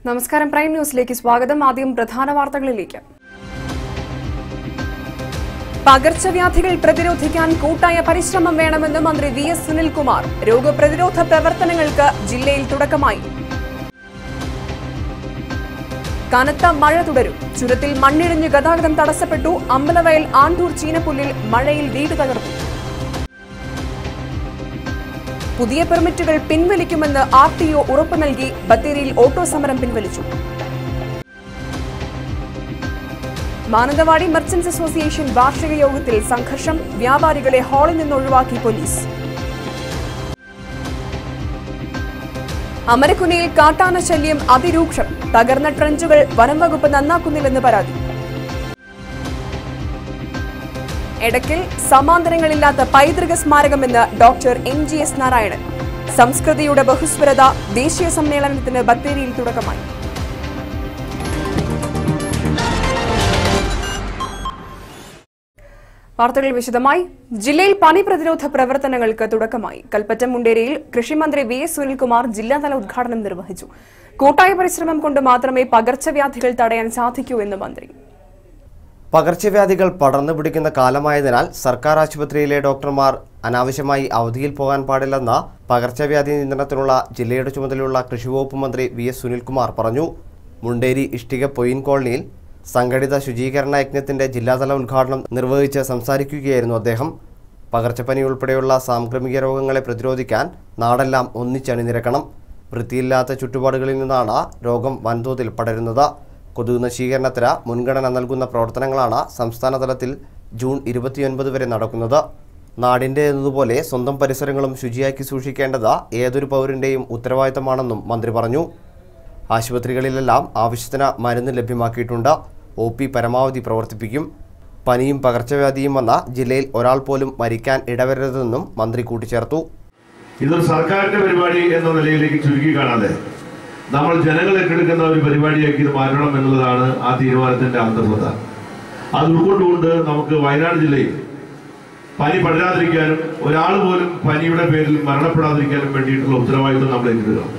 നമസ്കാരം പ്രൈം ന്യൂസിലേക്ക് സ്വാഗതം. ആദ്യം പ്രധാന വാർത്തകളിലേക്ക്. പകർച്ചവ്യാധികൾ പ്രതിരോധിക്കാൻ കൂട്ടായ പരിശ്രമം വേണമെന്ന് മന്ത്രി VS സുനിൽകുമാർ. രോഗപ്രതിരോധ പ്രവർത്തനങ്ങൾക്ക് ജില്ലയിൽ തുടക്കമായി. കനത്ത മഴ തുടരും. ചുരത്തിൽ മണ്ണിടിഞ്ഞ് ഗതാഗതം തടസ്സപ്പെട്ടു. അമ്പലവയൽ ആണ്ടൂർ ചീനപ്പുല്ലിൽ മഴയിൽ വീട് തകർന്നു. പുതിയ പെർമിറ്റുകൾ പിൻവലിക്കുമെന്ന് RTO ഉറപ്പു നൽകി. ബത്തേരിയിൽ ഓട്ടോ സമരം പിൻവലിച്ചു. മാനന്തവാടി മർച്ചന്റ്സ് അസോസിയേഷൻ വാർഷിക യോഗത്തിൽ സംഘർഷം. വ്യാപാരികളെ ഹാളിൽ നിന്ന് ഒഴിവാക്കി പോലീസ്. അമരക്കുനിയിൽ കാട്ടാന ശല്യം അതിരൂക്ഷം. തകർന്ന ട്രഞ്ചുകൾ വനംവകുപ്പ് നന്നാക്കുന്നില്ലെന്ന് പരാതി. എടക്കിൽ സമാന്തരങ്ങളില്ലാത്ത പൈതൃക സ്മാരകമെന്ന് ഡോക്ടർ MGS നാരായണൻ. സംസ്കൃതിയുടെ ബഹുസ്വരത ദേശീയ സമ്മേളനത്തിന് ബത്തേരിയിൽ തുടക്കമായി. വാർത്തകൾ വിശദമായി. ജില്ലയിൽ പനി പ്രതിരോധ പ്രവർത്തനങ്ങൾക്ക് തുടക്കമായി. കൽപ്പറ്റ മുണ്ടേരിയിൽ കൃഷിമന്ത്രി VS സുനിൽകുമാർ ജില്ലാതല ഉദ്ഘാടനം നിർവഹിച്ചു. കൂട്ടായ പരിശ്രമം കൊണ്ട് മാത്രമേ പകർച്ചവ്യാധികൾ തടയാൻ സാധിക്കൂ എന്ന് മന്ത്രി. പകർച്ചവ്യാധികൾ പടർന്നു പിടിക്കുന്ന കാലമായതിനാൽ സർക്കാർ ആശുപത്രിയിലെ ഡോക്ടർമാർ അനാവശ്യമായി അവധിയിൽ പോകാൻ പാടില്ലെന്ന പകർച്ചവ്യാധി നിയന്ത്രണത്തിനുള്ള ജില്ലയുടെ ചുമതലയുള്ള കൃഷിവകുപ്പ് മന്ത്രി VS സുനിൽകുമാർ പറഞ്ഞു. മുണ്ടേരി ഇഷ്ടിക പൊയിൻ കോളനിയിൽ സംഘടിത ശുചീകരണ യജ്ഞത്തിന്റെ ജില്ലാതല ഉദ്ഘാടനം നിർവഹിച്ച് സംസാരിക്കുകയായിരുന്നു അദ്ദേഹം. പകർച്ചപ്പനി ഉൾപ്പെടെയുള്ള സാംക്രമിക രോഗങ്ങളെ പ്രതിരോധിക്കാൻ നാടെല്ലാം ഒന്നിച്ചണിനിരക്കണം. വൃത്തിയില്ലാത്ത ചുറ്റുപാടുകളിൽ നിന്നാണ് രോഗം വൻതോതിൽ പടരുന്നത്. കൊതുക് നശീകരണത്തിന് മുൻഗണന നൽകുന്ന പ്രവർത്തനങ്ങളാണ് സംസ്ഥാന തലത്തിൽ ജൂൺ 29 വരെ നടക്കുന്നത്. നാടിൻ്റെ എന്നതുപോലെ സ്വന്തം പരിസരങ്ങളും ശുചിയാക്കി സൂക്ഷിക്കേണ്ടത് ഏതൊരു പൗരൻ്റെയും ഉത്തരവാദിത്തമാണെന്നും മന്ത്രി പറഞ്ഞു. ആശുപത്രികളിലെല്ലാം ആവശ്യത്തിന് മരുന്ന് ലഭ്യമാക്കിയിട്ടുണ്ട്. OP പരമാവധി പ്രവർത്തിപ്പിക്കും. പനിയും പകർച്ചവ്യാധിയും വന്ന ജില്ലയിൽ ഒരാൾ പോലും മരിക്കാൻ ഇടവരരുതെന്നും മന്ത്രി കൂട്ടിച്ചേർത്തു. ഇതൊരു സർക്കാരിന്റെ പരിപാടി എന്ന നിലയിലേക്ക് ചുരുക്കി കാണാതെ നമ്മൾ ജനങ്ങൾ ഏറ്റെടുക്കുന്ന ഒരു പരിപാടിയാക്കി ഇത് മാറ്റണം എന്നുള്ളതാണ് ആ തീരുമാനത്തിന്റെ അന്തർഗത. അത് ഉൾക്കൊണ്ടുകൊണ്ട് നമുക്ക് വയനാട് ജില്ലയിൽ പനി പടരാതിരിക്കാനും ഒരാൾ പോലും പനിയുടെ പേരിൽ മരണപ്പെടാതിരിക്കാനും വേണ്ടിയിട്ടുള്ള ഉത്തരവാദിത്വം നമ്മൾ ഏറ്റെടുക്കണം.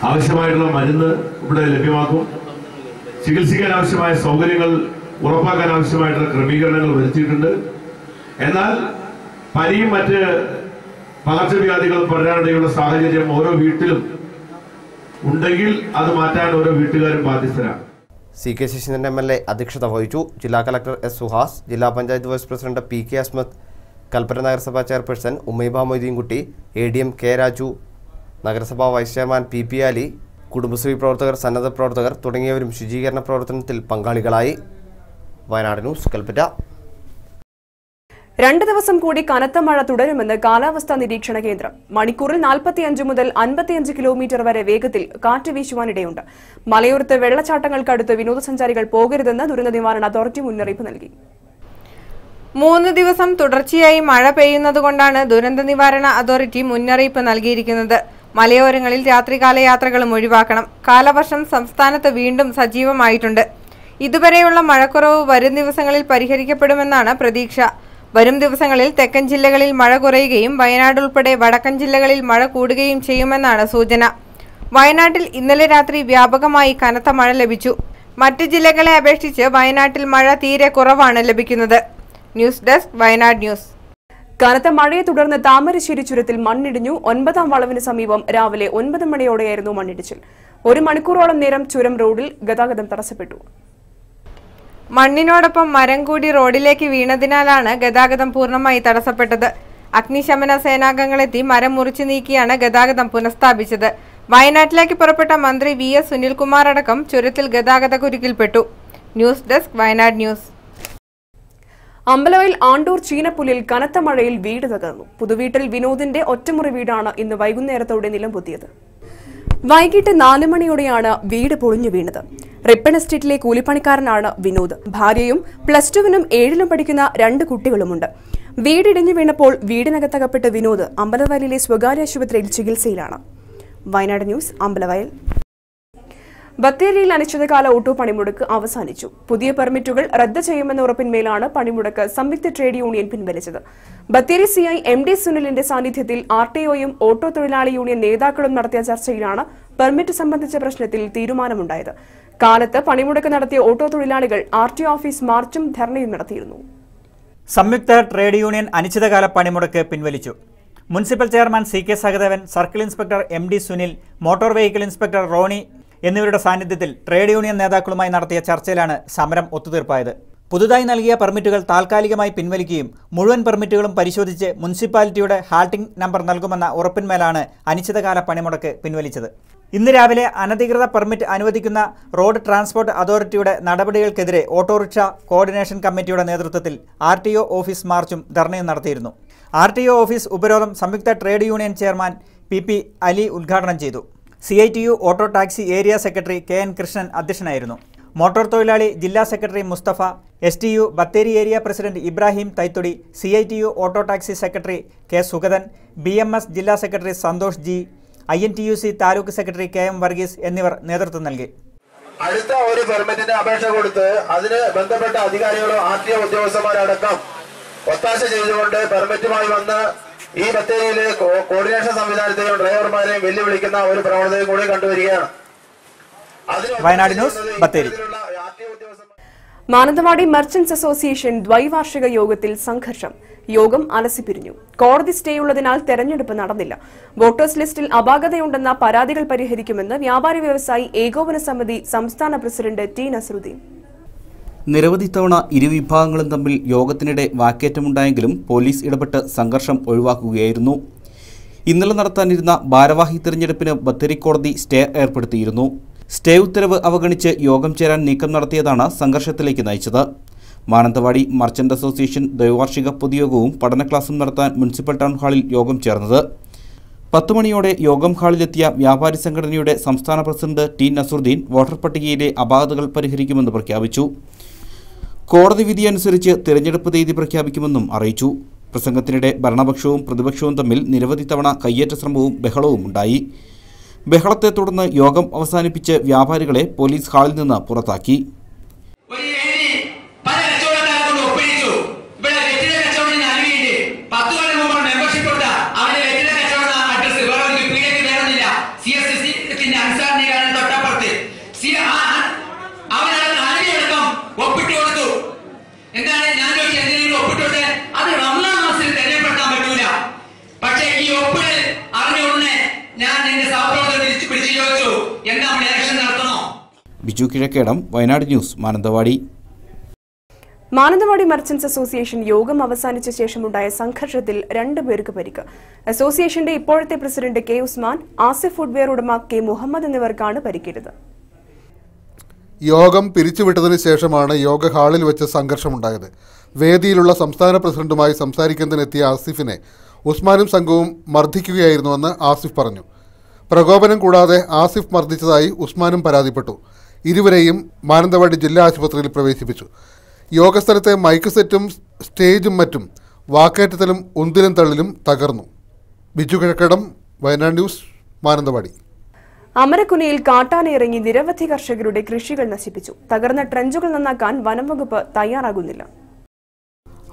ആവശ്യമായിട്ടുള്ള മരുന്ന് ഇവിടെ ലഭ്യമാക്കും. ചികിത്സിക്കാൻ ആവശ്യമായ സൗകര്യങ്ങൾ ഉറപ്പാക്കാൻ ആവശ്യമായിട്ടുള്ള ക്രമീകരണങ്ങൾ വരുത്തിയിട്ടുണ്ട്. എന്നാൽ പനിയും മറ്റ് പകർച്ചവ്യാധികൾ പടരാനിടയുള്ള സാഹചര്യം ഓരോ വീട്ടിലും ഉണ്ടെങ്കിൽ അത് മാറ്റാൻ ഓരോ വീട്ടുകാരും ബാധ്യസ്ഥരാണ്. CK ശശീന്ദ്രൻ MLA അധ്യക്ഷത വഹിച്ചു. ജില്ലാ കളക്ടർ S സുഹാസ്, ജില്ലാ panchayat vice president PK Asmath, Kalpetta നഗരസഭാ chairperson Ummaiba Moideenkutty, ADM K Raju, നഗരസഭാ vice chairman PP Ali, Kudumbashree പ്രവർത്തകർ, സന്നദ്ധ പ്രവർത്തകർ തുടങ്ങിയവരും ശുചീകരണ പ്രവർത്തനത്തിൽ പങ്കാളികളായി. വയനാട് ന്യൂസ്, കൽപ്പറ്റ. 2 ദിവസം കൂടി കനത്ത മഴ തുടരുമെന്ന് കാലാവസ്ഥാ നിരീക്ഷണ കേന്ദ്രം. മണിക്കൂറിൽ 45 മുതൽ 55 കിലോമീറ്റർ വരെ വേഗത്തിൽ കാറ്റ് വീശുവാനിടയുണ്ട്. മലയോരത്ത് വെള്ളച്ചാട്ടങ്ങൾക്കടുത്ത് വിനോദസഞ്ചാരികൾ പോകരുതെന്ന് ദുരന്ത നിവാരണ അതോറിറ്റി മുന്നറിയിപ്പ് നൽകി. 3 ദിവസം തുടർച്ചയായി മഴ പെയ്യുന്നതുകൊണ്ടാണ് ദുരന്ത നിവാരണ അതോറിറ്റി മുന്നറിയിപ്പ് നൽകിയിരിക്കുന്നത്. മലയോരങ്ങളിൽ രാത്രികാല യാത്രകളും ഒഴിവാക്കണം. കാലവർഷം സംസ്ഥാനത്ത് വീണ്ടും സജീവമായിട്ടുണ്ട്. ഇതുവരെയുള്ള മഴക്കുറവ് വരും ദിവസങ്ങളിൽ പരിഹരിക്കപ്പെടുമെന്നാണ് പ്രതീക്ഷ. വരും ദിവസങ്ങളിൽ തെക്കൻ ജില്ലകളിൽ മഴ കുറയുകയും വയനാട് ഉൾപ്പെടെ വടക്കൻ ജില്ലകളിൽ മഴ കൂടുകയും ചെയ്യുമെന്നാണ് സൂചന. വയനാട്ടിൽ ഇന്നലെ രാത്രി വ്യാപകമായി കനത്ത മഴ ലഭിച്ചു. മറ്റ് ജില്ലകളെ അപേക്ഷിച്ച് വയനാട്ടിൽ മഴ തീരെ കുറവാണ് ലഭിക്കുന്നത്. News desk, Wayanad news. കനത്ത മഴയെ തുടർന്ന് താമരശ്ശേരി ചുരത്തിൽ മണ്ണിടിഞ്ഞു. 9ാം വളവിന് സമീപം രാവിലെ 9 മണിയോടെയായിരുന്നു മണ്ണിടിച്ചിൽ. 1 മണിക്കൂറോളം നേരം ചുരം റോഡിൽ ഗതാഗതം തടസ്സപ്പെട്ടു. മണ്ണിനോടൊപ്പം മരം കൂടി റോഡിലേക്ക് വീണതിനാലാണ് ഗതാഗതം പൂർണ്ണമായി തടസ്സപ്പെട്ടത്. അഗ്നിശമന സേനാംഗങ്ങളെത്തി മരം മുറിച്ചു നീക്കിയാണ് ഗതാഗതം പുനഃസ്ഥാപിച്ചത്. വയനാട്ടിലേക്ക് പുറപ്പെട്ട മന്ത്രി VS സുനിൽകുമാർ അടക്കം ചുരത്തിൽ ഗതാഗത കുരുക്കിൽപ്പെട്ടു. News desk, Wayanad news. Ambalavayal Andoor ചീനപ്പുല്ലിൽ കനത്ത മഴയിൽ വീട് തകർന്നു. പുതുവീട്ടിൽ വിനോദിന്റെ ഒറ്റമുറി വീടാണ് ഇന്ന് വൈകുന്നേരത്തോടെ നിലംപൊത്തിയത്. വൈകിട്ട് 4 മണിയോടെയാണ് വീട് പൊളിഞ്ഞു വീണത്. റിപ്പൺ എസ്റ്റേറ്റിലെ കൂലിപ്പണിക്കാരനാണ് വിനോദ്. ഭാര്യയും +2-നും 7-ലും പഠിക്കുന്ന 2 കുട്ടികളുമുണ്ട്. വീടിടിഞ്ഞു വീണപ്പോൾ വീടിനകത്തകപ്പെട്ട വിനോദ് അമ്പലവയലിലെ സ്വകാര്യ ആശുപത്രിയിൽ ചികിത്സയിലാണ്. വയനാട് ന്യൂസ്, അമ്പലവയൽ. ബത്തേരിയിൽ അനിശ്ചിതകാല ഓട്ടോ പണിമുടക്ക് അവസാനിച്ചു. പുതിയ പെർമിറ്റുകൾ റദ്ദ് ചെയ്യുമെന്ന ഉറപ്പിന്മേലാണ് പണിമുടക്ക് സംയുക്ത ട്രേഡ് യൂണിയൻ പിൻവലിച്ചത്. ബത്തേരി സിഐ MD സുനിലിന്റെ സാന്നിധ്യത്തിൽ RTOയും ഓട്ടോ തൊഴിലാളി യൂണിയൻ നേതാക്കളും നടത്തിയ ചർച്ചയിലാണ് പെർമിറ്റ് സംബന്ധിച്ച പ്രശ്നത്തിൽ തീരുമാനമുണ്ടായത്. കാലത്ത് പണിമുടക്ക് നടത്തിയ ഓട്ടോ തൊഴിലാളികൾ RTO ഓഫീസ് മാർച്ചും ധർണയും നടത്തിയിരുന്നു. സംയുക്ത ട്രേഡ് യൂണിയൻ അനിശ്ചിതകാല പണിമുടക്ക് പിൻവലിച്ചു. Municipal chairman CK Sahadevan, circle inspector MD Sunil, motor vehicle inspector Ronnie എന്നിവരുടെ സാന്നിധ്യത്തിൽ ട്രേഡ് യൂണിയൻ നേതാക്കളുമായി നടത്തിയ ചർച്ചയിലാണ് സമരം ഒത്തുതീർപ്പായത്. പുതുതായി നൽകിയ പെർമിറ്റുകൾ താൽക്കാലികമായി പിൻവലിക്കുകയും മുഴുവൻ പെർമിറ്റുകളും പരിശോധിച്ച് മുനിസിപ്പാലിറ്റിയുടെ ഹാൾട്ടിംഗ് നമ്പർ നൽകുമെന്ന ഉറപ്പിന്മേലാണ് അനിശ്ചിതകാല പണിമുടക്ക് പിൻവലിച്ചത്. ഇന്ന് രാവിലെ അനധികൃത പെർമിറ്റ് അനുവദിക്കുന്ന റോഡ് ട്രാൻസ്പോർട്ട് അതോറിറ്റിയുടെ നടപടികൾക്കെതിരെ ഓട്ടോറിക്ഷ കോർഡിനേഷൻ കമ്മിറ്റിയുടെ നേതൃത്വത്തിൽ RTO ഓഫീസ് മാർച്ചും ധർണയും നടത്തിയിരുന്നു. RTO ഓഫീസ് ഉപരോധം സംയുക്ത trade union chairman PP Ali ഉദ്ഘാടനം ചെയ്തു. CITU auto taxi area secretary KN Krishnan അധ്യക്ഷനായിരുന്നു. മോട്ടോർ തൊഴിലാളി ജില്ലാ secretary Mustafa, STU Bathery area president Ibrahim Thaithodi, CITU auto taxi secretary K Sugathan, BMS ജില്ലാ secretary Santhosh G, INTUC taluk secretary KM Varghese എന്നിവർ നേതൃത്വം നൽകി. അടുത്ത ഒരു പെർമിറ്റിന്റെ അപേക്ഷ കൊടുത്ത് അതിന് ബന്ധപ്പെട്ട അധികാരികളും RTO ഉദ്യോഗസ്ഥന്മാരടക്കം ഒത്താശ ചെയ്തുകൊണ്ട് പെർമിറ്റുമായി വന്ന് ഈ ബത്തേരിയിലെ കോർഡിനേഷൻ സംവിധാനത്തെയും ഡ്രൈവർമാരെയും വെല്ലുവിളിക്കുന്ന ഒരു പ്രവണതയും കൂടി കണ്ടുവരികയാണ്. Wayanad news, Bathery. Mananthavady merchants association ദ്വൈവാർഷിക യോഗത്തിൽ സംഘർഷം. യോഗം അലസിപ്പിരിഞ്ഞു. കോടതി സ്റ്റേയുള്ളതിനാൽ തെരഞ്ഞെടുപ്പ് നടന്നില്ല. വോട്ടേഴ്സ് ലിസ്റ്റിൽ അപാകതയുണ്ടെന്ന പരാതികൾ പരിഹരിക്കുമെന്ന് വ്യാപാരി വ്യവസായി ഏകോപന സമിതി സംസ്ഥാന പ്രസിഡന്റ് T നസറുദ്ദീൻ. നിരവധി തവണ ഇരുവിഭാഗങ്ങളും തമ്മിൽ യോഗത്തിനിടെ വാക്കേറ്റമുണ്ടായെങ്കിലും പോലീസ് ഇടപെട്ട് സംഘർഷം ഒഴിവാക്കുകയായിരുന്നു. ഇന്നലെ നടത്താനിരുന്ന ഭാരവാഹി തിരഞ്ഞെടുപ്പിന് ബത്തേരി കോടതി സ്റ്റേ ഏർപ്പെടുത്തിയിരുന്നു. സ്റ്റേ ഉത്തരവ് അവഗണിച്ച് യോഗം ചേരാൻ നീക്കം നടത്തിയതാണ് സംഘർഷത്തിലേക്ക് നയിച്ചത്. മാനന്തവാടി മർച്ചന്റ് അസോസിയേഷൻ ദ്വൈവാർഷിക പൊതുയോഗവും പഠന ക്ലാസും നടത്താൻ മുനിസിപ്പൽ ടൗൺ ഹാളിൽ യോഗം ചേർന്നത്. 10 മണിയോടെ യോഗം ഹാളിലെത്തിയ വ്യാപാരി സംഘടനയുടെ സംസ്ഥാന പ്രസിഡന്റ് T നസറുദ്ദീൻ വോട്ടർ പട്ടികയിലെ അപാകതകൾ പരിഹരിക്കുമെന്ന് പ്രഖ്യാപിച്ചു. കോടതി വിധി അനുസരിച്ച് തിരഞ്ഞെടുപ്പ് തീയതി പ്രഖ്യാപിക്കുമെന്നും അറിയിച്ചു. പ്രസംഗത്തിനിടെ ഭരണപക്ഷവും പ്രതിപക്ഷവും തമ്മിൽ നിരവധി തവണ കയ്യേറ്റ ശ്രമവും ബഹളവും ഉണ്ടായി. ബഹളത്തെ തുടർന്ന് യോഗം അവസാനിപ്പിച്ച് വ്യാപാരികളെ പോലീസ് ഹാളിൽ നിന്ന് പുറത്താക്കി. Biju Kizhakkedam, Wayanad news, Mananthavady. Mananthavady merchants association യോഗം അവസാനിച്ച ശേഷമുണ്ടായ സംഘർഷത്തിൽ 2 പേർക്ക് പരിക്ക്. അസോസിയേഷന്റെ ഇപ്പോഴത്തെ president K Usman, Asif footwear ഉടമ K മുഹമ്മദ് എന്നിവർക്കാണ് പരിക്കേറ്റത്. യോഗം പിരിച്ചുവിട്ടതിന് ശേഷമാണ് യോഗ ഹാളിൽ വെച്ച് സംഘർഷമുണ്ടായത്. വേദിയിലുള്ള സംസ്ഥാന പ്രസിഡന്റുമായി സംസാരിക്കുന്നതിനെത്തിയ ആസിഫിനെ ഉസ്മാനും സംഘവും മർദ്ദിക്കുകയായിരുന്നുവെന്ന് ആസിഫ് പറഞ്ഞു. പ്രകോപനം കൂടാതെ ആസിഫ് മർദ്ദിച്ചതായി ഉസ്മാനും പരാതിപ്പെട്ടു. ഇരുവരെയും മാനന്തവാടി ജില്ലാ ആശുപത്രിയിൽ പ്രവേശിപ്പിച്ചു. യോഗസ്ഥലത്തെ മൈക്ക് സെറ്റും സ്റ്റേജും മറ്റും വാക്കേറ്റത്തിലും ഉന്തിലും തള്ളിലും തകർന്നു. ബിജു കിഴക്കടം, വയനാട് ന്യൂസ്, മാനന്തവാടി. അമരക്കുനിയിൽ കാട്ടാനയിറങ്ങി നിരവധി കർഷകരുടെ കൃഷികൾ നശിപ്പിച്ചു. തകർന്ന ട്രഞ്ചുകൾ നന്നാക്കാൻ വനംവകുപ്പ് തയ്യാറാകുന്നില്ല.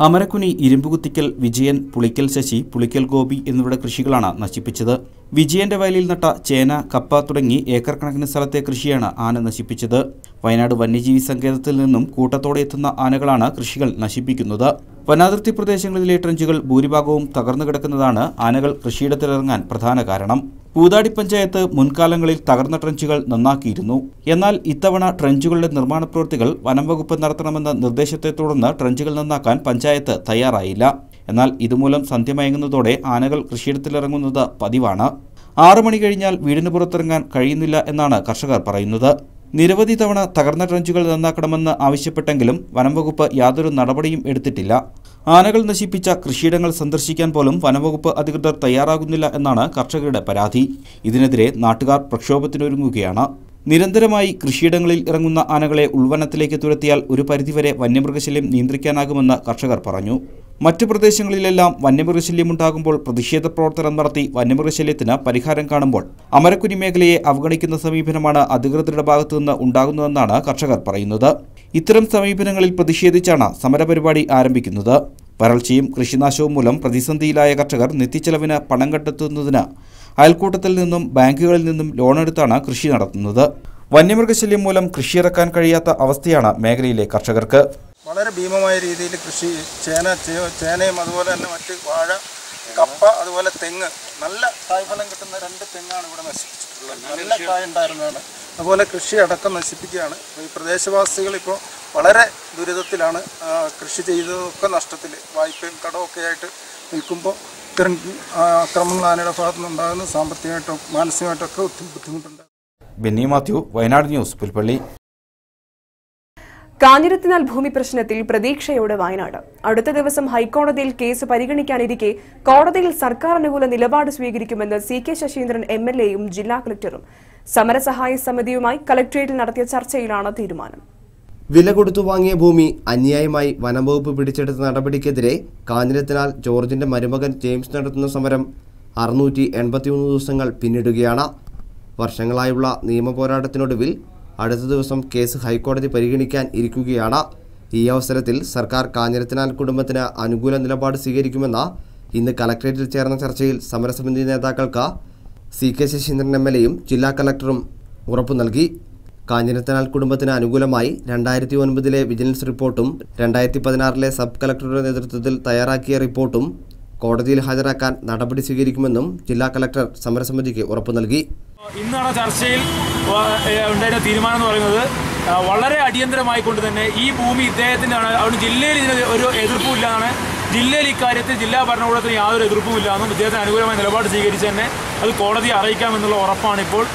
അമരക്കുനി, ഇരുമ്പുകുത്തിക്കൽ വിജയൻ, പുളിക്കൽ ശശി, പുളിക്കൽ ഗോപി എന്നിവരുടെ കൃഷികളാണ് നശിപ്പിച്ചത്. വിജയന്റെ വയലിൽ നട്ട ചേന, കപ്പ തുടങ്ങി ഏക്കർ കണക്കിന് സ്ഥലത്തെ കൃഷിയാണ് ആന നശിപ്പിച്ചത്. വയനാട് വന്യജീവി സങ്കേതത്തിൽ നിന്നും കൂട്ടത്തോടെ എത്തുന്ന ആനകളാണ് കൃഷികൾ നശിപ്പിക്കുന്നത്. വനാതിർത്തി പ്രദേശങ്ങളിലെ ട്രഞ്ചുകൾ ഭൂരിഭാഗവും തകർന്നു കിടക്കുന്നതാണ് ആനകൾ കൃഷിയിടത്തിലിറങ്ങാൻ പ്രധാന കാരണം. പൂതാടി പഞ്ചായത്ത് മുൻകാലങ്ങളിൽ തകർന്ന ട്രഞ്ചുകൾ നന്നാക്കിയിരുന്നു. എന്നാൽ ഇത്തവണ ട്രഞ്ചുകളുടെ നിർമ്മാണ പ്രവൃത്തികൾ വനംവകുപ്പ് നടത്തണമെന്ന നിർദ്ദേശത്തെ തുടർന്ന് ട്രഞ്ചുകൾ നന്നാക്കാൻ പഞ്ചായത്ത് തയ്യാറായില്ല. എന്നാൽ ഇതുമൂലം സന്ധ്യ മയങ്ങുന്നതോടെ ആനകൾ കൃഷിയിടത്തിലിറങ്ങുന്നത് പതിവാണ്. 6 മണി കഴിഞ്ഞാൽ വീടിന് പുറത്തിറങ്ങാൻ കഴിയുന്നില്ല എന്നാണ് കർഷകർ പറയുന്നത്. നിരവധി തവണ തകർന്ന ട്രഞ്ചുകൾ നന്നാക്കണമെന്ന് ആവശ്യപ്പെട്ടെങ്കിലും വനംവകുപ്പ് യാതൊരു നടപടിയും എടുത്തിട്ടില്ല. ആനകൾ നശിപ്പിച്ച കൃഷിയിടങ്ങൾ സന്ദർശിക്കാൻ പോലും വനംവകുപ്പ് അധികൃതർ തയ്യാറാകുന്നില്ല എന്നാണ് കർഷകരുടെ പരാതി. ഇതിനെതിരെ നാട്ടുകാർ പ്രക്ഷോഭത്തിനൊരുങ്ങുകയാണ്. നിരന്തരമായി കൃഷിയിടങ്ങളിൽ ഇറങ്ങുന്ന ആനകളെ ഉൾവനത്തിലേക്ക് തുരത്തിയാൽ ഒരു പരിധിവരെ വന്യമൃഗശല്യം നിയന്ത്രിക്കാനാകുമെന്ന് കർഷകർ പറഞ്ഞു. മറ്റു പ്രദേശങ്ങളിലെല്ലാം വന്യമൃഗശല്യമുണ്ടാകുമ്പോൾ പ്രതിഷേധ പ്രവർത്തനം നടത്തി വന്യമൃഗശല്യത്തിന് പരിഹാരം കാണുമ്പോൾ അമരക്കുനി മേഖലയെ അവഗണിക്കുന്ന സമീപനമാണ് അധികൃതരുടെ ഭാഗത്തുനിന്ന് ഉണ്ടാകുന്നതെന്നാണ് കർഷകർ പറയുന്നത്. ഇത്തരം സമീപനങ്ങളിൽ പ്രതിഷേധിച്ചാണ് സമരപരിപാടി ആരംഭിക്കുന്നത്. വരൾച്ചയും കൃഷിനാശവും മൂലം പ്രതിസന്ധിയിലായ കർഷകർ നിത്യച്ചെലവിന് പണം കണ്ടെത്തുന്നതിന് അയൽക്കൂട്ടത്തിൽ നിന്നും ബാങ്കുകളിൽ നിന്നും ലോണെടുത്താണ് കൃഷി നടത്തുന്നത്. വന്യമൃഗശല്യം മൂലം കൃഷിയിറക്കാൻ കഴിയാത്ത അവസ്ഥയാണ് മേഖലയിലെ കർഷകർക്ക്. വളരെ ഭീമമായ രീതിയിൽ കൃഷി ചേനയും അതുപോലെ തന്നെ മറ്റ് വാഴ, കപ്പ, അതുപോലെ തെങ്ങ്, നല്ല കായ്ഫലം കിട്ടുന്ന 2 തെങ്ങാണ് ഇവിടെ നശിപ്പിച്ചിട്ടുള്ളത്. നല്ല കായ ഉണ്ടായിരുന്നതാണ്. അതുപോലെ കൃഷി അടക്കം നശിപ്പിക്കുകയാണ്. ഈ പ്രദേശവാസികൾ ഇപ്പോൾ വളരെ ദുരിതത്തിലാണ്. കൃഷി ചെയ്തതൊക്കെ നഷ്ടത്തിൽ, വായ്പയും കടമൊക്കെ ആയിട്ട് നിൽക്കുമ്പോൾ ഇത്തരം ആക്രമണങ്ങൾ ആനയുടെ ഭാഗത്തു നിന്നുണ്ടാകുന്ന സാമ്പത്തികമായിട്ടും മാനസികമായിട്ടൊക്കെ ഒത്തിരി ബുദ്ധിമുട്ടുണ്ട്. ബെന്നി മാത്യു, വയനാട് ന്യൂസ്, പുൽപ്പള്ളി. കാഞ്ഞിരത്തിനാൽ ഭൂമി പ്രശ്നത്തിൽ പ്രതീക്ഷയോടെ വയനാട്. അടുത്ത ദിവസം ഹൈക്കോടതിയിൽ കേസ് പരിഗണിക്കാനിരിക്കെ കോടതിയിൽ സർക്കാർ അനുകൂല നിലപാട് സ്വീകരിക്കുമെന്ന് CK ശശീന്ദ്രൻ MLAയും ജില്ലാ കളക്ടറും സമരസഹായ സമിതിയുമായി കളക്ടറേറ്റിൽ നടത്തിയ ചർച്ചയിലാണ് തീരുമാനം. വില കൊടുത്തു വാങ്ങിയ ഭൂമി അന്യായമായി വനംവകുപ്പ് പിടിച്ചെടുത്ത നടപടിക്കെതിരെ കാഞ്ഞിരത്തിനാൽ ജോർജിന്റെ മരുമകൻ ജെയിംസ് നടത്തുന്ന സമരം 683 ദിവസങ്ങൾ പിന്നിടുകയാണ്. വർഷങ്ങളായുള്ള നിയമപോരാട്ടത്തിനൊടുവിൽ അടുത്ത ദിവസം കേസ് ഹൈക്കോടതി പരിഗണിക്കാൻ ഇരിക്കുകയാണ്. ഈ അവസരത്തിൽ സർക്കാർ കാഞ്ഞിരത്തിനാൽ കുടുംബത്തിന് അനുകൂല നിലപാട് സ്വീകരിക്കുമെന്ന ഇന്ന് കളക്ടറേറ്റിൽ ചേർന്ന ചർച്ചയിൽ സമരസമിതി നേതാക്കൾക്ക് CK ശശീന്ദ്രൻ MLAയും ജില്ലാ കളക്ടറും ഉറപ്പു നൽകി. കാഞ്ഞിരത്തിനാൽ കുടുംബത്തിന് അനുകൂലമായി 2009 വിജിലൻസ് റിപ്പോർട്ടും 2016 സബ് കളക്ടറുടെ നേതൃത്വത്തിൽ തയ്യാറാക്കിയ റിപ്പോർട്ടും കോടതിയിൽ ഹാജരാക്കാൻ നടപടി സ്വീകരിക്കുമെന്നും ജില്ലാ കളക്ടർ സമരസമിതിക്ക് ഉറപ്പു നൽകി. ഇന്ന് നടന്ന ചർച്ചയിൽ ഉണ്ടായിരുന്ന തീരുമാനം എന്ന് പറയുന്നത് വളരെ അടിയന്തരമായിക്കൊണ്ട് തന്നെ ഈ ഭൂമി ഇദ്ദേഹത്തിൻ്റെയാണ്. അതുകൊണ്ട് ജില്ലയിൽ ഇതിന് ഒരു എതിർപ്പുമില്ല എന്നാണ്. ജില്ലയിൽ ഇക്കാര്യത്തിൽ ജില്ലാ ഭരണകൂടത്തിന് യാതൊരു എതിർപ്പുമില്ല എന്നും ഇദ്ദേഹത്തിന് അനുകൂലമായ നിലപാട് സ്വീകരിച്ച് തന്നെ അത് കോടതിയെ അറിയിക്കാമെന്നുള്ള ഉറപ്പാണ് ഇപ്പോൾ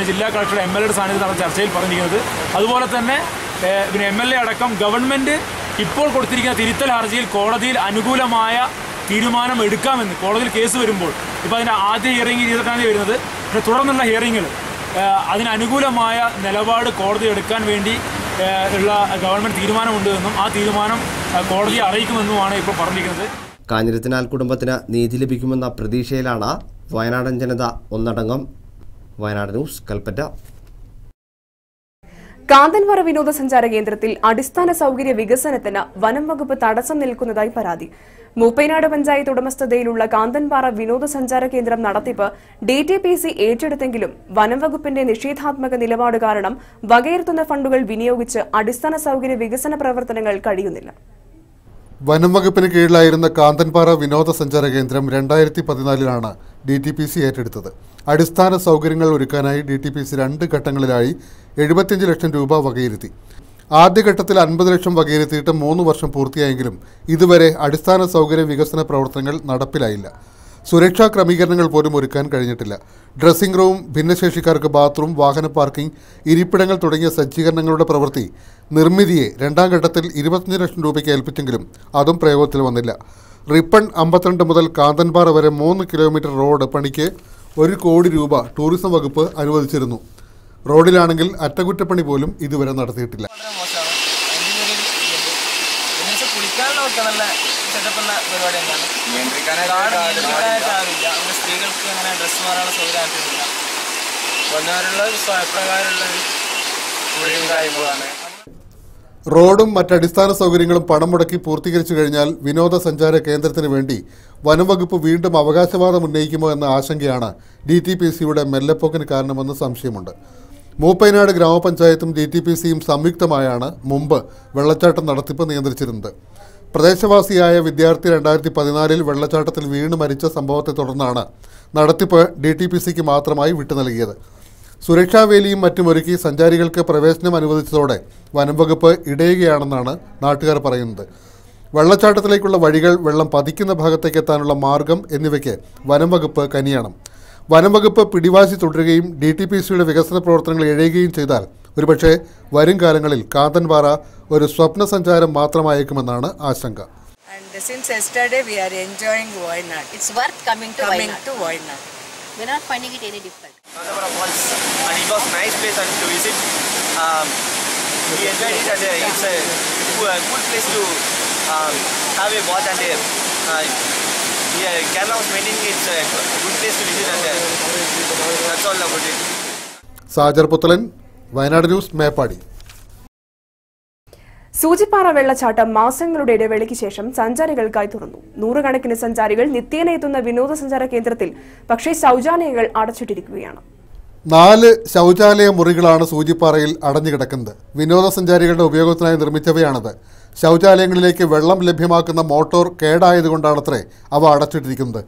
ജില്ലാ കളക്ടറുടെ MLAയുടെ സാന്നിധ്യത്തിൽ നടന്ന ചർച്ചയിൽ പറഞ്ഞിരിക്കുന്നത്. അതുപോലെ തന്നെ പിന്നെ MLA അടക്കം ഗവൺമെൻറ് ഇപ്പോൾ കൊടുത്തിരിക്കുന്ന തിരുത്തൽ ഹർജിയിൽ കോടതിയിൽ അനുകൂലമായ തീരുമാനം എടുക്കാമെന്ന് കോടതിയിൽ കേസ് വരുമ്പോൾ, ഇപ്പോൾ അതിൻ്റെ ആദ്യ ഹിയറിംഗ് 22-ാം തീയതി വരുന്നത്, പക്ഷേ തുടർന്നുള്ള ഹിയറിങ്ങിൽ അതിനനുകൂലമായ നിലപാട് കോടതി എടുക്കാൻ വേണ്ടി ഉള്ള ഗവൺമെൻറ് തീരുമാനമുണ്ട് എന്നും ആ തീരുമാനം കോടതിയെ അറിയിക്കുമെന്നുമാണ് ഇപ്പോൾ പറഞ്ഞിരിക്കുന്നത്. കാഞ്ഞിരത്തിനാൽ കുടുംബത്തിന് നീതി ലഭിക്കുമെന്ന പ്രതീക്ഷയിലാണ് വയനാടൻ ജനത ഒന്നടങ്കം. വയനാട് ന്യൂസ്, കൽപ്പറ്റ. കാന്തൻപാറ വിനോദസഞ്ചാര കേന്ദ്രത്തിൽ അടിസ്ഥാന സൗകര്യ വികസനത്തിന് വനം വകുപ്പ് തടസ്സം നിൽക്കുന്നതായി പരാതി. മൂപ്പൈനാട് പഞ്ചായത്ത് ഉടമസ്ഥതയിലുള്ള കാന്തൻപാറ വിനോദസഞ്ചാര കേന്ദ്രം നടത്തിപ്പ് DTPC ഏറ്റെടുത്തെങ്കിലും വനം വകുപ്പിന്റെ നിഷേധാത്മക നിലപാട് കാരണം വകയിരുത്തുന്ന ഫണ്ടുകൾ വിനിയോഗിച്ച് അടിസ്ഥാന സൗകര്യ വികസന പ്രവർത്തനങ്ങൾ കഴിയുന്നില്ല. വനം വകുപ്പിന് കീഴിലായിരുന്ന കാന്തൻപാറ വിനോദസഞ്ചാര കേന്ദ്രം 2014 DTPC ഏറ്റെടുത്തത്. അടിസ്ഥാന സൗകര്യങ്ങൾ ഒരുക്കാനായി DTPC 2 ഘട്ടങ്ങളിലായി 75 ലക്ഷം രൂപ വകയിരുത്തി. ആദ്യഘട്ടത്തിൽ 50 ലക്ഷം വകയിരുത്തിയിട്ട് 3 വർഷം പൂർത്തിയായെങ്കിലും ഇതുവരെ അടിസ്ഥാന സൗകര്യ വികസന പ്രവർത്തനങ്ങൾ നടപ്പിലായില്ല. സുരക്ഷാ ക്രമീകരണങ്ങൾ പോലും ഒരുക്കാൻ കഴിഞ്ഞിട്ടില്ല. ഡ്രസ്സിംഗ് റൂം, ഭിന്നശേഷിക്കാർക്ക് ബാത്റൂം, വാഹന പാർക്കിംഗ്, ഇരിപ്പിടങ്ങൾ തുടങ്ങിയ സജ്ജീകരണങ്ങളുടെ പ്രവൃത്തി നിർമ്മിതിയെ 2ാം ഘട്ടത്തിൽ 25 ലക്ഷം രൂപയ്ക്ക് ഏൽപ്പിച്ചെങ്കിലും അതും പ്രയോഗത്തിൽ വന്നില്ല. റിപ്പൺ 52 മുതൽ കാന്തൻപാറ വരെ 3 കിലോമീറ്റർ റോഡ് പണിക്ക് 1 കോടി രൂപ ടൂറിസം വകുപ്പ് അനുവദിച്ചിരുന്നു. റോഡിലാണെങ്കിൽ അറ്റകുറ്റപ്പണി പോലും ഇതുവരെ നടത്തിയിട്ടില്ല. റോഡും മറ്റടിസ്ഥാന സൗകര്യങ്ങളും പണം മുടക്കി പൂർത്തീകരിച്ചു കഴിഞ്ഞാൽ വിനോദസഞ്ചാര കേന്ദ്രത്തിന് വേണ്ടി വനംവകുപ്പ് വീണ്ടും അവകാശവാദം ഉന്നയിക്കുമോ എന്ന ആശങ്കയാണ് DTPCയുടെ മെല്ലെപ്പോക്കിന് കാരണമെന്ന് സംശയമുണ്ട്. മൂപ്പൈനാട് ഗ്രാമപഞ്ചായത്തും DTPCയും സംയുക്തമായാണ് മുമ്പ് വെള്ളച്ചാട്ടം നടത്തിപ്പ് നിയന്ത്രിച്ചിരുന്നത്. പ്രദേശവാസിയായ വിദ്യാർത്ഥി 2014 വെള്ളച്ചാട്ടത്തിൽ വീണ് മരിച്ച സംഭവത്തെ തുടർന്നാണ് നടത്തിപ്പ് DTPCക്ക് മാത്രമായി വിട്ടു നൽകിയത്. സുരക്ഷാവേലിയും മറ്റുമൊരുക്കി സഞ്ചാരികൾക്ക് പ്രവേശനം അനുവദിച്ചതോടെ വനംവകുപ്പ് ഇടയുകയാണെന്നാണ് നാട്ടുകാർ പറയുന്നത്. വെള്ളച്ചാട്ടത്തിലേക്കുള്ള വഴികൾ, വെള്ളം പതിക്കുന്ന ഭാഗത്തേക്ക് എത്താനുള്ള മാർഗം എന്നിവയ്ക്ക് വനംവകുപ്പ് കനിയണം. വനംവകുപ്പ് പിടിവാശി തുടരുകയും DTPCയുടെ വികസന പ്രവർത്തനങ്ങൾ ഇഴയുകയും ചെയ്താൽ ഒരുപക്ഷെ വരും കാലങ്ങളിൽ കാന്തൻപാറ ഒരു സ്വപ്ന സഞ്ചാരം മാത്രമായേക്കുമെന്നാണ് ആശങ്ക. Since yesterday we are enjoying Wayanad. It's worth coming to Wayanad. Wayanad. We're not finding it any difficult. it was a nice place to visit. We enjoyed it, and it's a cool place to have a bath, and Kerala was maintaining it's a good place to visit, and that's all about it. Sajar Puthalan, Wayanad news, Meppadi. Soochippara വെള്ളച്ചാട്ടം മാസങ്ങളുടെ ഇടവേളയ്ക്ക് ശേഷം സഞ്ചാരികൾക്കായി തുറന്നു. നൂറുകണക്കിന് സഞ്ചാരികൾ നിത്യേന എത്തുന്ന വിനോദസഞ്ചാര കേന്ദ്രത്തിൽ പക്ഷേ ശൌചാലയങ്ങൾ അടച്ചിട്ടിരിക്കുകയാണ്. 4 ശൌചാലയ മുറികളാണ് സൂചിപ്പാറയിൽ അടഞ്ഞുകിടക്കുന്നത്. വിനോദസഞ്ചാരികളുടെ ഉപയോഗത്തിനായി നിർമ്മിച്ചവയാണത്. ശൌചാലയങ്ങളിലേക്ക് വെള്ളം ലഭ്യമാക്കുന്ന മോട്ടോർ കേടായതുകൊണ്ടാണത്രേ അവ അടച്ചിട്ടിരിക്കുന്നത്.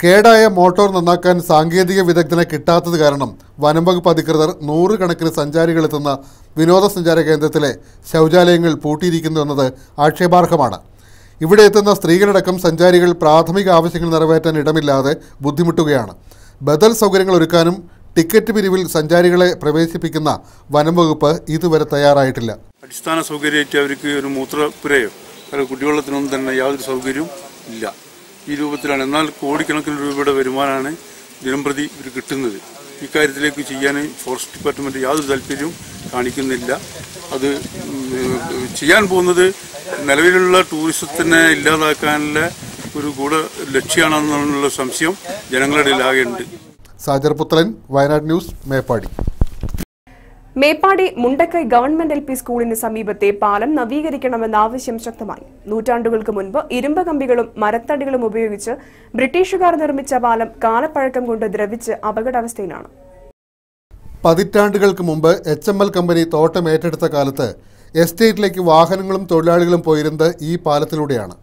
കേടായ മോട്ടോർ നന്നാക്കാൻ സാങ്കേതിക വിദഗ്ധനെ കിട്ടാത്തത് കാരണം വനംവകുപ്പ് അധികൃതർ നൂറുകണക്കിന് സഞ്ചാരികളെത്തുന്ന വിനോദസഞ്ചാര കേന്ദ്രത്തിലെ ശൗചാലയങ്ങൾ പൂട്ടിയിരിക്കുന്നു എന്നത് ആക്ഷേപാർഹമാണ്. ഇവിടെ എത്തുന്ന സ്ത്രീകളടക്കം സഞ്ചാരികൾ പ്രാഥമിക ആവശ്യങ്ങൾ നിറവേറ്റാൻ ഇടമില്ലാതെ ബുദ്ധിമുട്ടുകയാണ്. ബദൽ സൗകര്യങ്ങൾ ഒരുക്കാനും ടിക്കറ്റ് പിരിവിൽ സഞ്ചാരികളെ പ്രവേശിപ്പിക്കുന്ന വനംവകുപ്പ് ഇതുവരെ തയ്യാറായിട്ടില്ല. അടിസ്ഥാന സൗകര്യമായിട്ട് അവർക്ക് ഒരു മൂത്രപ്പുരയോ കുടിവെള്ളത്തിനൊന്നും തന്നെ യാതൊരു സൗകര്യവും ഇല്ല. ഈ രൂപത്തിലാണ്. എന്നാൽ കോടിക്കണക്കിന് രൂപയുടെ വരുമാനമാണ് ദിനംപ്രതി ഇവർ കിട്ടുന്നത്. ഇക്കാര്യത്തിലേക്ക് ചെയ്യാൻ ഫോറസ്റ്റ് ഡിപ്പാർട്ട്മെൻറ്റ് യാതൊരു താല്പര്യവും കാണിക്കുന്നില്ല. അത് ചെയ്യാൻ പോകുന്നത് നിലവിലുള്ള ടൂറിസത്തിനെ ഇല്ലാതാക്കാനുള്ള ഒരു ഗൂഢ ലക്ഷ്യമാണെന്നുള്ള സംശയം ജനങ്ങളുടെ ഇടയിലാകെയുണ്ട്. Sajar Puthalan, Wayanad news, Meppadi. Meppadi Mundakkai government LP സ്കൂളിന് സമീപത്തെ പാലം നവീകരിക്കണമെന്ന ആവശ്യം ശക്തമായി. നൂറ്റാണ്ടുകൾക്ക് മുൻപ് ഇരുമ്പ് കമ്പികളും മരത്തടികളും ഉപയോഗിച്ച് ബ്രിട്ടീഷുകാർ നിർമ്മിച്ച പാലം കാലപ്പഴക്കം കൊണ്ട് ദ്രവിച്ച് അപകടാവസ്ഥയിലാണ്. പതിറ്റാണ്ടുകൾക്ക് മുമ്പ് HML കമ്പനി തോട്ടം ഏറ്റെടുത്ത കാലത്ത് എസ്റ്റേറ്റിലേക്ക് വാഹനങ്ങളും തൊഴിലാളികളും പോയിരുന്നത് ഈ പാലത്തിലൂടെയാണ്.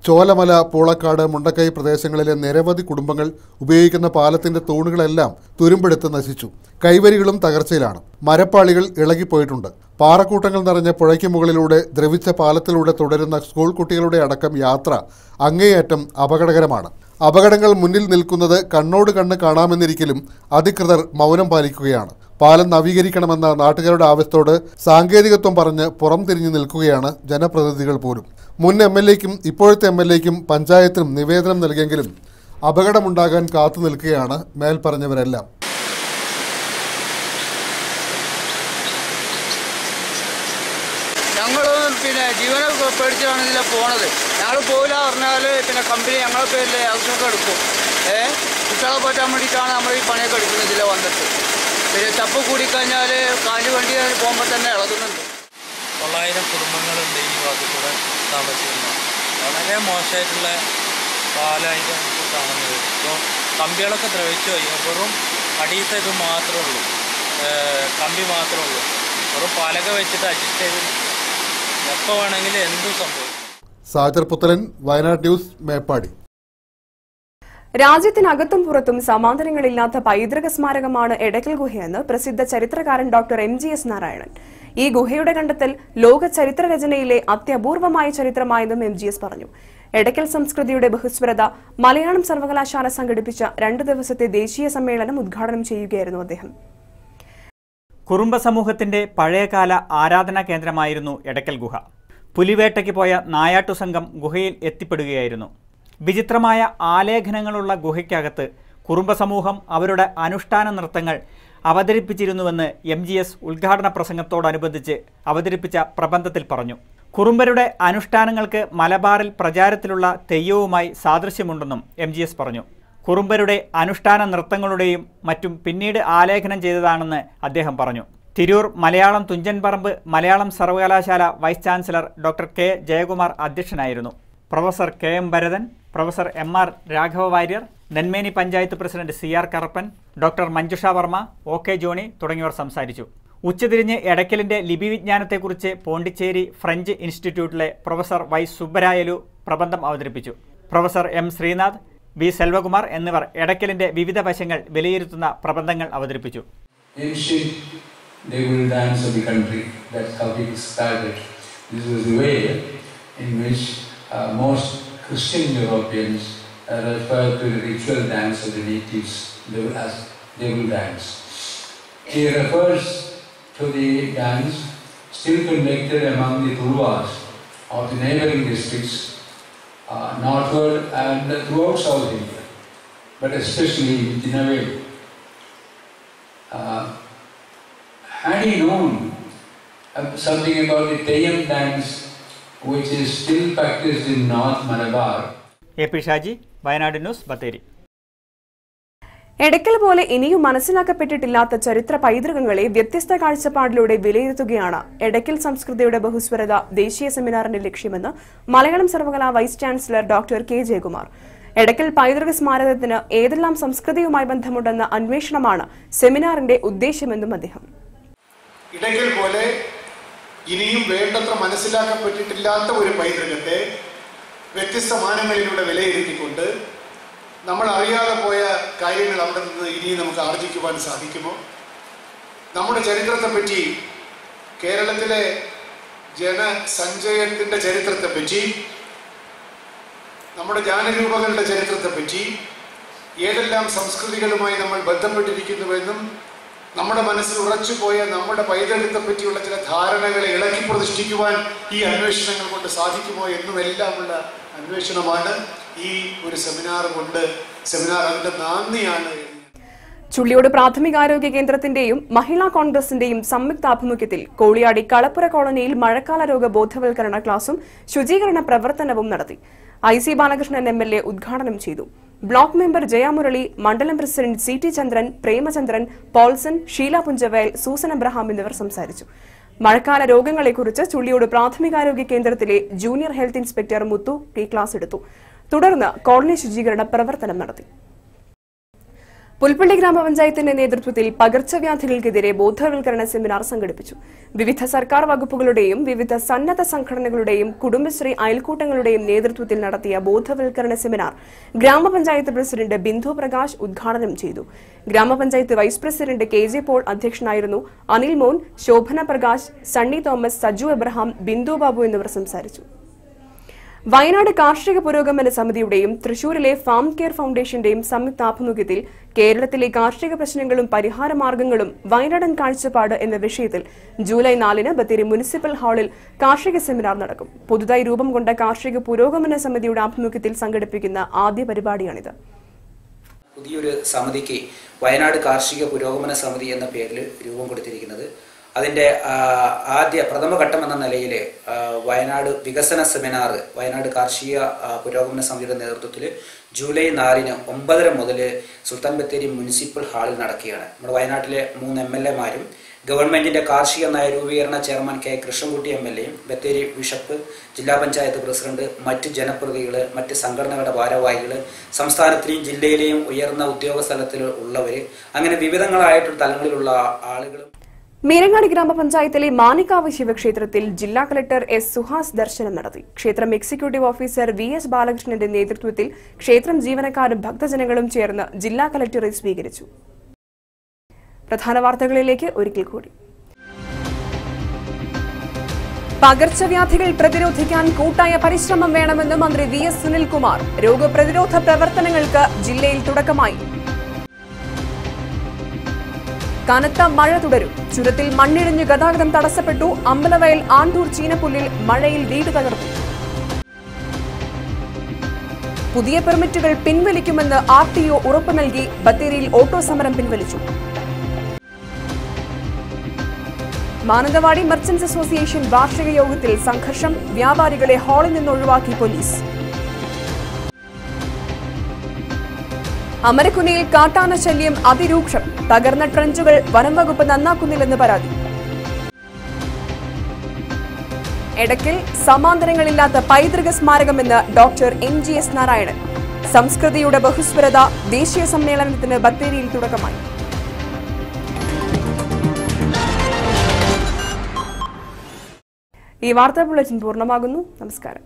ചോലമല, പൂളക്കാട്, മുണ്ടക്കൈ പ്രദേശങ്ങളിലെ നിരവധി കുടുംബങ്ങൾ ഉപയോഗിക്കുന്ന പാലത്തിന്റെ തൂണുകളെല്ലാം തുരുമ്പെടുത്ത് നശിച്ചു. കൈവരികളും തകർച്ചയിലാണ്. മരപ്പാളികൾ ഇളകിപ്പോയിട്ടുണ്ട്. പാറക്കൂട്ടങ്ങൾ നിറഞ്ഞ പുഴയ്ക്ക് മുകളിലൂടെ ദ്രവിച്ച പാലത്തിലൂടെ തുടരുന്ന സ്കൂൾ കുട്ടികളുടെ അടക്കം യാത്ര അങ്ങേയറ്റം അപകടകരമാണ്. അപകടങ്ങൾ മുന്നിൽ നിൽക്കുന്നത് കണ്ണോട് കണ്ണ് കാണാമെന്നിരിക്കലും അധികൃതർ മൗനം പാലിക്കുകയാണ്. പാലം നവീകരിക്കണമെന്ന നാട്ടുകാരുടെ ആവശ്യത്തോട് സാങ്കേതികത്വം പറഞ്ഞ് പുറംതിരിഞ്ഞു നിൽക്കുകയാണ് ജനപ്രതിനിധികൾ പോലും. മുൻ MLAയ്ക്കും ഇപ്പോഴത്തെ MLAയ്ക്കും പഞ്ചായത്തിനും നിവേദനം നൽകിയെങ്കിലും അപകടമുണ്ടാകാൻ കാത്തു നിൽക്കുകയാണ് മേൽപ്പറഞ്ഞവരെല്ലാം. ജീവനെ പേടിച്ചാണ് ഇതിലെ പോണത്. ഞങ്ങൾ പോയില്ല പറഞ്ഞാൽ കമ്പനി ഞങ്ങളെ പേരിൽ ആവശ്യമൊക്കെ എടുക്കും. കുട്ടികളെ പറ്റാൻ വേണ്ടിയിട്ടാണ് നമ്മൾ ഈ പണിയൊക്കെ എടുക്കുന്നത്. ഇതിലെ വന്നിട്ട് ചപ്പ് കൂടിക്കഴിഞ്ഞാൽ കാല് വണ്ടി പോകുമ്പോൾ തന്നെ ഇളകുന്നുണ്ട്. 900 കുടുംബങ്ങളുണ്ട് ഈ ഭാഗത്തൂടെ താമസിക്കുന്നത്. വളരെ മോശമായിട്ടുള്ള പാലായിട്ട് നമുക്ക് കാണുന്നത്. ഇപ്പോൾ കമ്പികളൊക്കെ ദ്രവിച്ചു പോയി. വെറും അടിയത്തെ ഇത് മാത്രമേ ഉള്ളൂ, കമ്പി മാത്രമേ ഉള്ളൂ. വെറും പാലക വെച്ചിട്ട് അഡ്ജസ്റ്റ് ചെയ്ത് എപ്പോൾ വേണമെങ്കിലും എന്തും സംഭവിക്കും. സാജർ പുത്തലൻ, വയനാട് ന്യൂസ്, മേപ്പാടി. രാജ്യത്തിനകത്തും പുറത്തും സമാന്തരങ്ങളില്ലാത്ത പൈതൃക സ്മാരകമാണ് എടക്കൽ ഗുഹയെന്ന് പ്രസിദ്ധ ചരിത്രകാരൻ ഡോക്ടർ MGS നാരായണൻ. ഈ ഗുഹയുടെ കണ്ടെത്തൽ ലോക ചരിത്ര രചനയിലെ അത്യപൂർവമായ ചരിത്രമായെന്നും MGS പറഞ്ഞു. എടക്കൽ സംസ്കൃതിയുടെ ബഹുസ്വരത മലയാളം സർവകലാശാല സംഘടിപ്പിച്ച 2 ദിവസത്തെ ദേശീയ സമ്മേളനം ഉദ്ഘാടനം ചെയ്യുകയായിരുന്നു അദ്ദേഹം. കുറുമ്പ സമൂഹത്തിന്റെ പഴയകാല ആരാധനാ കേന്ദ്രമായിരുന്നു എടക്കൽ ഗുഹ. പുലിവേട്ടയ്ക്ക് പോയ നായാട്ടു സംഘം ഗുഹയിൽ എത്തിപ്പെടുകയായിരുന്നു. വിചിത്രമായ ആലേഖനങ്ങളുള്ള ഗുഹയ്ക്കകത്ത് കുറുമ്പ സമൂഹം അവരുടെ അനുഷ്ഠാന നൃത്തങ്ങൾ അവതരിപ്പിച്ചിരുന്നുവെന്ന് MGS ഉദ്ഘാടന പ്രസംഗത്തോടനുബന്ധിച്ച് അവതരിപ്പിച്ച പ്രബന്ധത്തിൽ പറഞ്ഞു. കുറുമ്പരുടെ അനുഷ്ഠാനങ്ങൾക്ക് മലബാറിൽ പ്രചാരത്തിലുള്ള തെയ്യവുമായി സാദൃശ്യമുണ്ടെന്നും MGS പറഞ്ഞു. കുറുമ്പരുടെ അനുഷ്ഠാന നൃത്തങ്ങളുടെയും മറ്റും പിന്നീട് ആലേഖനം ചെയ്തതാണെന്ന് അദ്ദേഹം പറഞ്ഞു. തിരൂർ മലയാളം തുഞ്ചൻപറമ്പ് മലയാളം സർവകലാശാല vice chancellor doctor K. Jayakumar അധ്യക്ഷനായിരുന്നു. Professor KM Bharathan, professor MR Raghava Warrier, Nenmeni panchayat president CR Karappan, doctor Manjusha Varma, OK Johny തുടങ്ങിയവർ സംസാരിച്ചു. ഉച്ചതിരിഞ്ഞ് എടക്കലിന്റെ ലിപി വിജ്ഞാനത്തെക്കുറിച്ച് പോണ്ടിച്ചേരി ഫ്രഞ്ച് ഇൻസ്റ്റിറ്റ്യൂട്ടിലെ പ്രൊഫസർ Y. സുബ്ബരായലു പ്രബന്ധം അവതരിപ്പിച്ചു. Professor M. Srinath, B. Selvakumar എന്നിവർ എടക്കലിന്റെ വിവിധ വശങ്ങൾ വിലയിരുത്തുന്ന പ്രബന്ധങ്ങൾ അവതരിപ്പിച്ചു. Most Christian Europeans refer to the ritual dance of the natives as devil dance. He refers to the dance still conducted among the Tulwas of the neighboring districts, northward and throughout South India, but especially in Tinavelu. had he known something about the Teyyam dance, which is still practiced in North Malabar. AP Shaji, Wayanad news, Bathery. Edakkal പോലെ ഇനിയും മനസ്സിലാക്കപ്പെട്ടിട്ടില്ലാത്ത ചരിത്ര പൈതൃകങ്ങളെ വ്യത്യസ്ത കാഴ്ചപ്പാടിലൂടെ വിലയിരുത്തുകയാണ് എടക്കൽ സംസ്കൃതിയുടെ ബഹുസ്വരത ദേശീയ സെമിനാറിന്റെ ലക്ഷ്യമെന്ന് മലയാളം സർവകലാ vice chancellor doctor K Jayakumar. Edakkal പൈതൃക സ്മാരകത്തിന് ഏതെല്ലാം സംസ്കൃതിയുമായി ബന്ധമുണ്ടെന്ന അന്വേഷണമാണ് സെമിനാറിന്റെ ഉദ്ദേശമെന്നും അദ്ദേഹം. ഇടയ്ക്കൽ പോലെ ഇനിയും വേണ്ടത്ര മനസ്സിലാക്കപ്പെട്ടിട്ടില്ലാത്ത ഒരു പൈതൃകത്തെ വ്യത്യസ്ത മാനങ്ങളിലൂടെ വിലയിരുത്തിക്കൊണ്ട് നമ്മൾ അറിയാതെ പോയ കാര്യങ്ങൾ അവിടെ നിന്ന് ഇനിയും നമുക്ക് ആർജിക്കുവാൻ സാധിക്കുമോ? നമ്മുടെ ചരിത്രത്തെപ്പറ്റി, കേരളത്തിലെ ജനസഞ്ചയത്തിൻ്റെ ചരിത്രത്തെപ്പറ്റി, നമ്മുടെ ജാനരൂപങ്ങളുടെ ചരിത്രത്തെപ്പറ്റി, ഏതെല്ലാം സംസ്കൃതികളുമായി നമ്മൾ ബന്ധപ്പെട്ടിരിക്കുന്നുവെന്നും നമ്മുടെ മനസ്സിൽ ഉറച്ചുപോയ നമ്മുടെ പൈതൃകത്തെ പറ്റിയുള്ള ചില ധാരണകളെ ഇളക്കി പ്രതിഷ്ഠിക്കുവാൻ ഈ അന്വേഷണങ്ങൾ കൊണ്ട് സാധിക്കുമോ എന്നുമെല്ലാമുള്ള അന്വേഷണമാണ് ഈ ഒരു സെമിനാർ അതിന്റെ നാന്ദിയാണ്. ചുള്ളിയോട് പ്രാഥമികാരോഗ്യ കേന്ദ്രത്തിന്റെയും മഹിളാ കോൺഗ്രസിന്റെയും സംയുക്താഭിമുഖ്യത്തിൽ കോളിയാടി കളപ്പുര കോളനിയിൽ മഴക്കാല രോഗ ബോധവൽക്കരണ ക്ലാസും ശുചീകരണ പ്രവർത്തനവും നടത്തി. IC ബാലകൃഷ്ണൻ MLA ഉദ്ഘാടനം ചെയ്തു. ബ്ലോക്ക് മെമ്പർ ജയാമുരളി, മണ്ഡലം പ്രസിഡന്റ് CT ചന്ദ്രൻ, പ്രേമചന്ദ്രൻ, പോൾസൺ, ഷീല പുഞ്ചവയൽ, സൂസൻ അബ്രഹാം എന്നിവർ സംസാരിച്ചു. മഴക്കാല രോഗങ്ങളെക്കുറിച്ച് ചുള്ളിയോട് പ്രാഥമികാരോഗ്യ കേന്ദ്രത്തിലെ ജൂനിയർ ഹെൽത്ത് ഇൻസ്പെക്ടർ മുത്തു ക്ലാസ് എടുത്തു. തുടർന്ന് കോളനി ശുചീകരണ പ്രവർത്തനം നടത്തി. പുൽപ്പള്ളി ഗ്രാമപഞ്ചായത്തിന്റെ നേതൃത്വത്തിൽ പകർച്ചവ്യാധികൾക്കെതിരെ ബോധവൽക്കരണ സെമിനാർ സംഘടിപ്പിച്ചു. വിവിധ സർക്കാർ വകുപ്പുകളുടെയും വിവിധ സന്നദ്ധ സംഘടനകളുടെയും കുടുംബശ്രീ അയൽക്കൂട്ടങ്ങളുടെയും നേതൃത്വത്തിൽ നടത്തിയ ബോധവൽക്കരണ സെമിനാർ ഗ്രാമപഞ്ചായത്ത് പ്രസിഡന്റ് ബിന്ദു പ്രകാശ് ഉദ്ഘാടനം ചെയ്തു. ഗ്രാമപഞ്ചായത്ത് വൈസ് പ്രസിഡന്റ് KJ പോൾ അധ്യക്ഷനായിരുന്നു. അനിൽ മോൻ, ശോഭന പ്രകാശ്, സണ്ണി തോമസ്, സജു എബ്രഹാം, ബിന്ദു ബാബു എന്നിവർ സംസാരിച്ചു. വയനാട് കാർഷിക പുരോഗമന സമിതിയുടെയും തൃശൂരിലെ ഫാം കെയർ ഫൗണ്ടേഷന്റെയും സംയുക്താഭിമുഖ്യത്തിൽ കേരളത്തിലെ കാർഷിക പ്രശ്നങ്ങളും പരിഹാരമാർഗങ്ങളും വയനാടൻ കാഴ്ചപ്പാട് എന്ന വിഷയത്തിൽ ജൂലൈ 4-ന് ബത്തേരി മുനിസിപ്പൽ ഹാളിൽ കാർഷിക സെമിനാർ നടക്കും. പുതുതായി രൂപം കൊണ്ട കാർഷിക പുരോഗമന സമിതിയുടെ ആഭിമുഖ്യത്തിൽ സംഘടിപ്പിക്കുന്ന ആദ്യ പരിപാടിയാണിത്. പുതിയൊരു സമിതിക്ക് വയനാട് കാർഷിക പുരോഗമന സമിതി എന്ന പേരിൽ രൂപം കൊടുത്തിരിക്കുന്നത്. അതിൻ്റെ പ്രഥമഘട്ടം എന്ന നിലയിൽ വയനാട് വികസന സെമിനാർ വയനാട് കാർഷിക പുരോഗമന സമിതിയുടെ നേതൃത്വത്തിൽ ജൂലൈ 4-ന് 9:30 മുതൽ സുൽത്താൻ ബത്തേരി മുനിസിപ്പൽ ഹാളിൽ നടക്കുകയാണ്. നമ്മുടെ വയനാട്ടിലെ 3 MLA-മാരും ഗവൺമെന്റിന്റെ കാർഷിക നയരൂപീകരണ ചെയർമാൻ K. കൃഷ്ണൻകുട്ടി MLA-യും ബത്തേരി ബിഷപ്പ്, ജില്ലാ പഞ്ചായത്ത് പ്രസിഡന്റ്, മറ്റ് ജനപ്രതിനിധികൾ, മറ്റ് സംഘടനകളുടെ ഭാരവാഹികൾ, സംസ്ഥാനത്തിലെയും ജില്ലയിലെയും ഉയർന്ന ഉദ്യോഗസ്ഥ തലത്തിൽ ഉള്ളവർ, അങ്ങനെ വിവിധങ്ങളായിട്ടുള്ള തലങ്ങളിലുള്ള ആളുകളും. മീരങ്ങാടി ഗ്രാമപഞ്ചായത്തിലെ മാനിക്കാവ് ശിവക്ഷേത്രത്തിൽ ജില്ലാ കളക്ടർ S. സുഹാസ് ദർശനം നടത്തി. ക്ഷേത്രം എക്സിക്യൂട്ടീവ് ഓഫീസർ VS ബാലകൃഷ്ണന്റെ നേതൃത്വത്തിൽ ക്ഷേത്രം ജീവനക്കാരും ഭക്തജനങ്ങളും ചേർന്ന് ജില്ലാ കളക്ടറെ സ്വീകരിച്ചു. പ്രധാന വാർത്തകളിലേക്ക് ഒരിക്കൽ കൂടി. പകർച്ചവ്യാധികൾ പ്രതിരോധിക്കാൻ കൂട്ടായ പരിശ്രമം വേണമെന്ന് മന്ത്രി VS സുനിൽകുമാർ. രോഗപ്രതിരോധ പ്രവർത്തനങ്ങൾക്ക് ജില്ലയിൽ തുടക്കമായി. കനത്ത മഴ തുടരും. ചുരത്തിൽ മണ്ണിടിഞ്ഞ് ഗതാഗതം തടസ്സപ്പെട്ടു. അമ്പലവയൽ ആണ്ടൂർ ചീനപ്പുല്ലിൽ മഴയിൽ വീട് തകർന്നു. പുതിയ പെർമിറ്റുകൾ പിൻവലിക്കുമെന്ന് RTO ഉറപ്പു നൽകി. ബത്തേരിയിൽ ഓട്ടോ സമരം പിൻവലിച്ചു. മാനന്തവാടി മർച്ചന്റ്സ് അസോസിയേഷൻ വാർഷിക യോഗത്തിൽ സംഘർഷം. വ്യാപാരികളെ ഹാളിൽ നിന്ന് ഒഴിവാക്കി പോലീസ്. അമരക്കുനിയിൽ കാട്ടാന ശല്യം അതിരൂക്ഷം. തകർന്ന ട്രഞ്ചുകൾ വനം വകുപ്പ് നന്നാക്കുന്നില്ലെന്ന് പരാതി. എടക്കൽ സമാന്തരങ്ങളില്ലാത്ത പൈതൃക സ്മാരകമെന്ന് ഡോക്ടർ MGS നാരായണൻ. സംസ്കൃതിയുടെ ബഹുസ്വരത ദേശീയ സമ്മേളനത്തിന് ബത്തേരിയിൽ തുടക്കമായി. ഈ വാർത്താ ബുള്ളറ്റിൻ പൂർണ്ണമാകുന്നു. നമസ്കാരം.